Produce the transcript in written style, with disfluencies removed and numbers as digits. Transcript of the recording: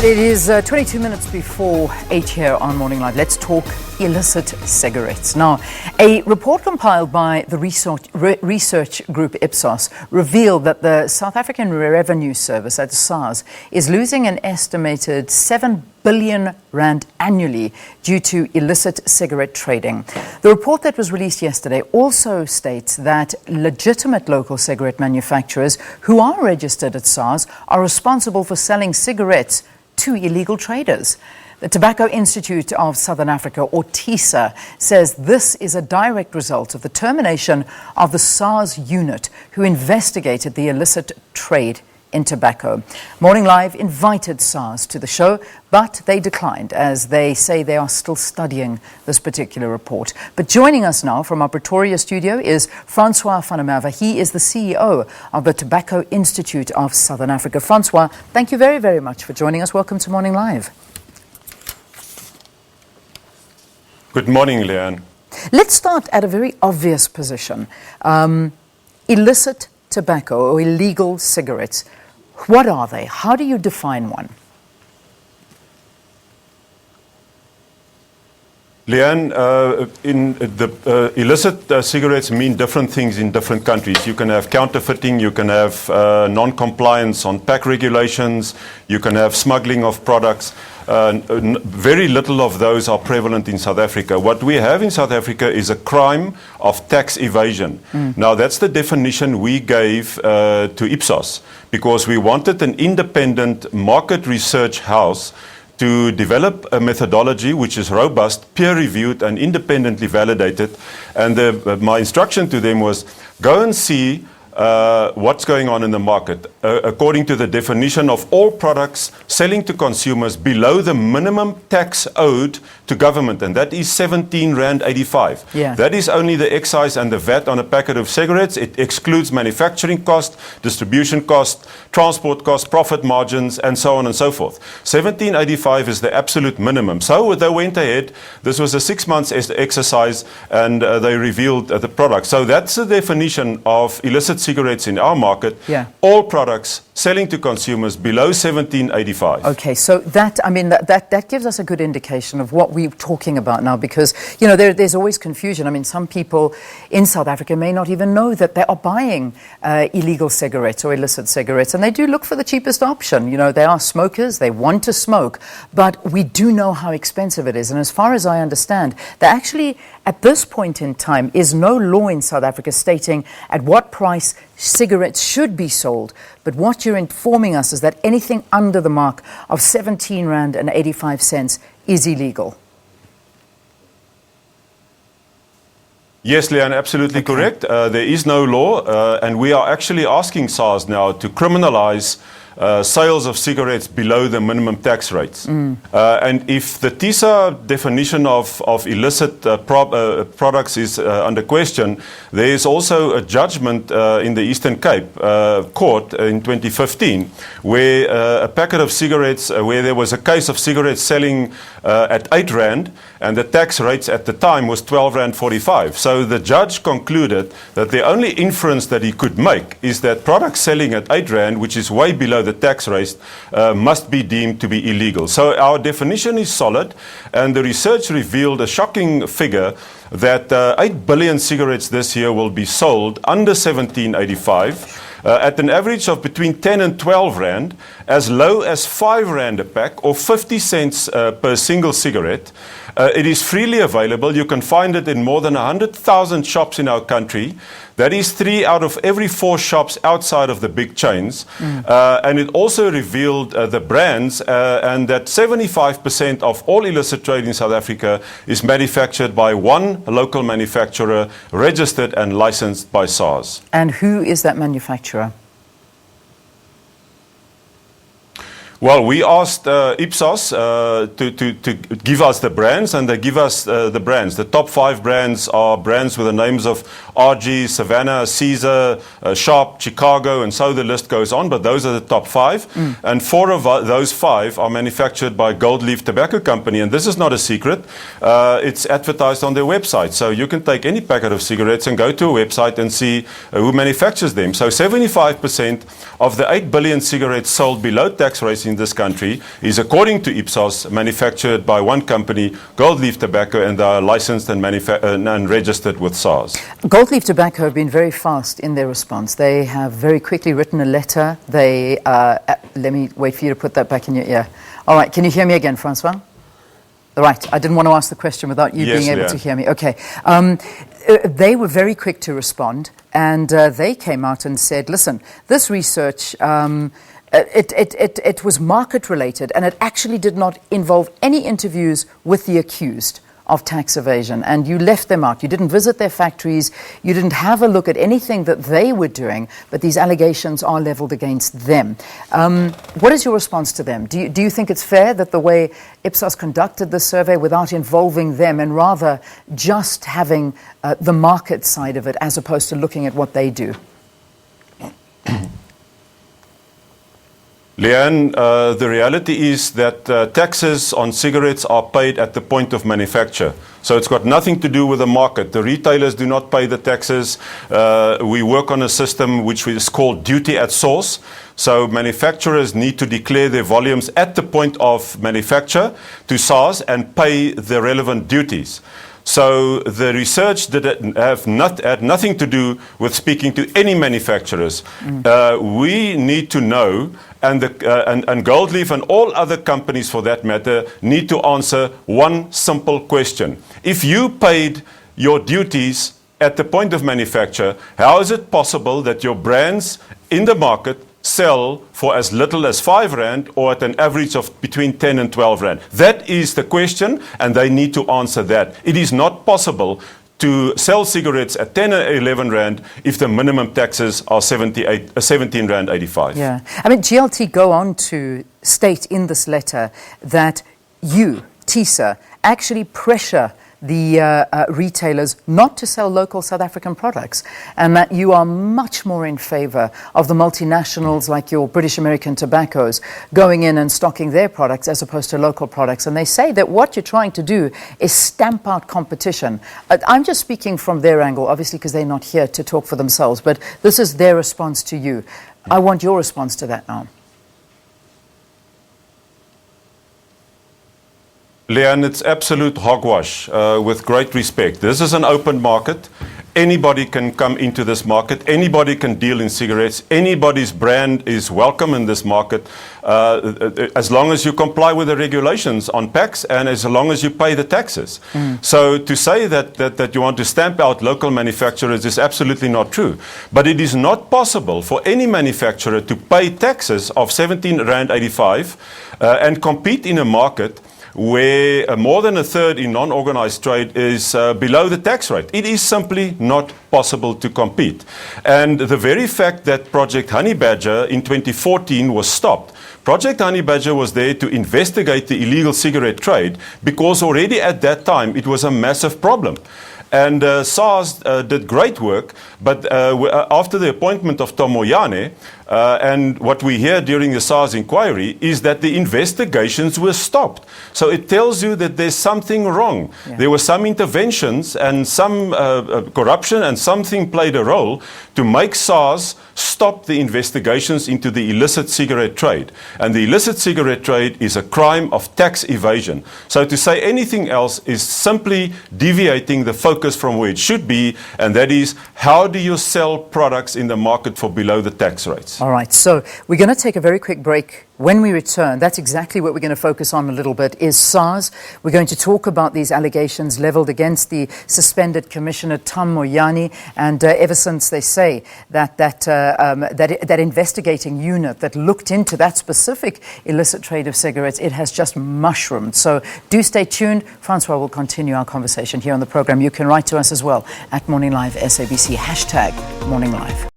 It is 22 minutes before 8 here on Morning Live. Let's talk illicit cigarettes. Now, a report compiled by the research group Ipsos revealed that the South African Revenue Service, that's SARS, is losing an estimated 7 billion rand annually due to illicit cigarette trading. The report that was released yesterday also states that legitimate local cigarette manufacturers who are registered at SARS are responsible for selling cigarettes to illegal traders. The Tobacco Institute of Southern Africa, or TISA, says this is a direct result of the termination of the SARS unit who investigated the illicit trade in tobacco. Morning Live invited SARS to the show, but they declined as they say they are still studying this particular report. But joining us now from our Pretoria studio is Francois van der Merwe. He is the CEO of the Tobacco Institute of Southern Africa. Francois, thank you very, very much for joining us. Welcome to Morning Live. Good morning, Leanne. Let's start at a very obvious position. Illicit tobacco or illegal cigarettes. What are they? How do you define one? Leanne, illicit cigarettes mean different things in different countries. You can have counterfeiting, you can have non-compliance on pack regulations, you can have smuggling of products. Very little of those are prevalent in South Africa. What we have in South Africa is a crime of tax evasion. Now, that's the definition we gave to Ipsos because we wanted an independent market research house to develop a methodology which is robust, peer-reviewed and independently validated. And my instruction to them was, go and see what's going on in the market according to the definition of all products selling to consumers below the minimum tax owed to government, and that is 17.85 rand. Yeah. That is only the excise and the VAT on a packet of cigarettes. It excludes manufacturing cost, distribution cost, transport cost, profit margins, and so on and so forth. 17.85 is the absolute minimum. So they went ahead. This was a 6 months exercise, and they revealed the product. So that's the definition of illicit cigarettes in our market. Yeah. All products selling to consumers below 17.85. Okay, so that gives us a good indication of what we're talking about now, because there's always confusion. I mean, some people in South Africa may not even know that they are buying illegal cigarettes or illicit cigarettes, and they do look for the cheapest option. They are smokers, they want to smoke, but we do know how expensive it is. And as far as I understand, there actually, at this point in time, is no law in South Africa stating at what price cigarettes should be sold. But what you're informing us is that anything under the mark of 17.85 rand is illegal. Yes, Leanne, absolutely correct. There is no law, and we are actually asking SARS now to criminalize sales of cigarettes below the minimum tax rates. And if the TISA definition of illicit products is under question, there is also a judgment in the Eastern Cape court in 2015 where a packet of cigarettes, where there was a case of cigarettes selling at 8 rand, and the tax rates at the time was 12.45 rand. So the judge concluded that the only inference that he could make is that products selling at 8 rand, which is way below the tax rate, must be deemed to be illegal. So our definition is solid, and the research revealed a shocking figure that 8 billion cigarettes this year will be sold under 17.85 at an average of between 10 and 12 rand, as low as 5 rand a pack or 50 cents per single cigarette. It is freely available. You can find it in more than 100,000 shops in our country. That is 3 out of every 4 shops outside of the big chains. And it also revealed the brands and that 75% of all illicit trade in South Africa is manufactured by one local manufacturer, registered and licensed by SARS. And who is that manufacturer? Well, we asked Ipsos to give us the brands, and they give us the brands. The top 5 brands are brands with the names of RG, Savannah, Caesar, Sharp, Chicago, and so the list goes on, but those are the top 5. And 4 of those 5 are manufactured by Gold Leaf Tobacco Company, and this is not a secret. It's advertised on their website. So you can take any packet of cigarettes and go to a website and see who manufactures them. So 75% of the 8 billion cigarettes sold below tax rates in this country is, according to Ipsos, manufactured by one company, Gold Leaf Tobacco, and they are licensed and registered with SARS. Gold Leaf Tobacco have been very fast in their response. They have very quickly written a letter. They, let me wait for you to put that back in your ear. All right, can you hear me again, Francois? Right, I didn't want to ask the question without you being able to hear me. Okay. They were very quick to respond, and they came out and said, listen, this research, it was market-related, and it actually did not involve any interviews with the accused of tax evasion, and you left them out. You didn't visit their factories. You didn't have a look at anything that they were doing, but these allegations are leveled against them. What is your response to them? Do you think it's fair that the way Ipsos conducted the survey without involving them and rather just having the market side of it as opposed to looking at what they do? Leanne, the reality is that taxes on cigarettes are paid at the point of manufacture. So it's got nothing to do with the market. The retailers do not pay the taxes. We work on a system which is called duty at source. So manufacturers need to declare their volumes at the point of manufacture to SARS and pay the relevant duties. So the research had nothing to do with speaking to any manufacturers. We need to know, and Gold Leaf and all other companies for that matter need to answer one simple question. If you paid your duties at the point of manufacture, how is it possible that your brands in the market sell for as little as 5 rand or at an average of between 10 and 12 rand? That is the question, and they need to answer that. It is not possible to sell cigarettes at 10 or 11 rand if the minimum taxes are 17 rand 85. Yeah, I mean, GLT go on to state in this letter that you, TISA, actually pressure the retailers not to sell local South African products, and that you are much more in favor of the multinationals like your British American Tobaccos going in and stocking their products as opposed to local products. And they say that what you're trying to do is stamp out competition. I'm just speaking from their angle, obviously, because they're not here to talk for themselves, but this is their response to you. I want your response to that now. Leanne, it's absolute hogwash, with great respect. This is an open market. Anybody can come into this market. Anybody can deal in cigarettes. Anybody's brand is welcome in this market, as long as you comply with the regulations on packs and as long as you pay the taxes. So to say that you want to stamp out local manufacturers is absolutely not true. But it is not possible for any manufacturer to pay taxes of 17 rand 85 and compete in a market where more than a third in non-organized trade is below the tax rate. It is simply not possible to compete. And the very fact that Project Honey Badger in 2014 was stopped. Project Honey Badger was there to investigate the illegal cigarette trade because already at that time it was a massive problem. And SARS did great work, but after the appointment of Tom Moyane, and what we hear during the SARS inquiry is that the investigations were stopped. So it tells you that there's something wrong. Yeah. There were some interventions and some corruption, and something played a role to make SARS stop the investigations into the illicit cigarette trade. And the illicit cigarette trade is a crime of tax evasion. So to say anything else is simply deviating the focus from where it should be, and that is, how do you sell products in the market for below the tax rates? All right, so we're going to take a very quick break. When we return, that's exactly what we're going to focus on a little bit, is SARS. We're going to talk about these allegations leveled against the suspended Commissioner Tom Moyane, and ever since they say that investigating unit that looked into that specific illicit trade of cigarettes, it has just mushroomed. So do stay tuned. Francois will continue our conversation here on the program. You can write to us as well at Morning Live SABC, #Morning Live.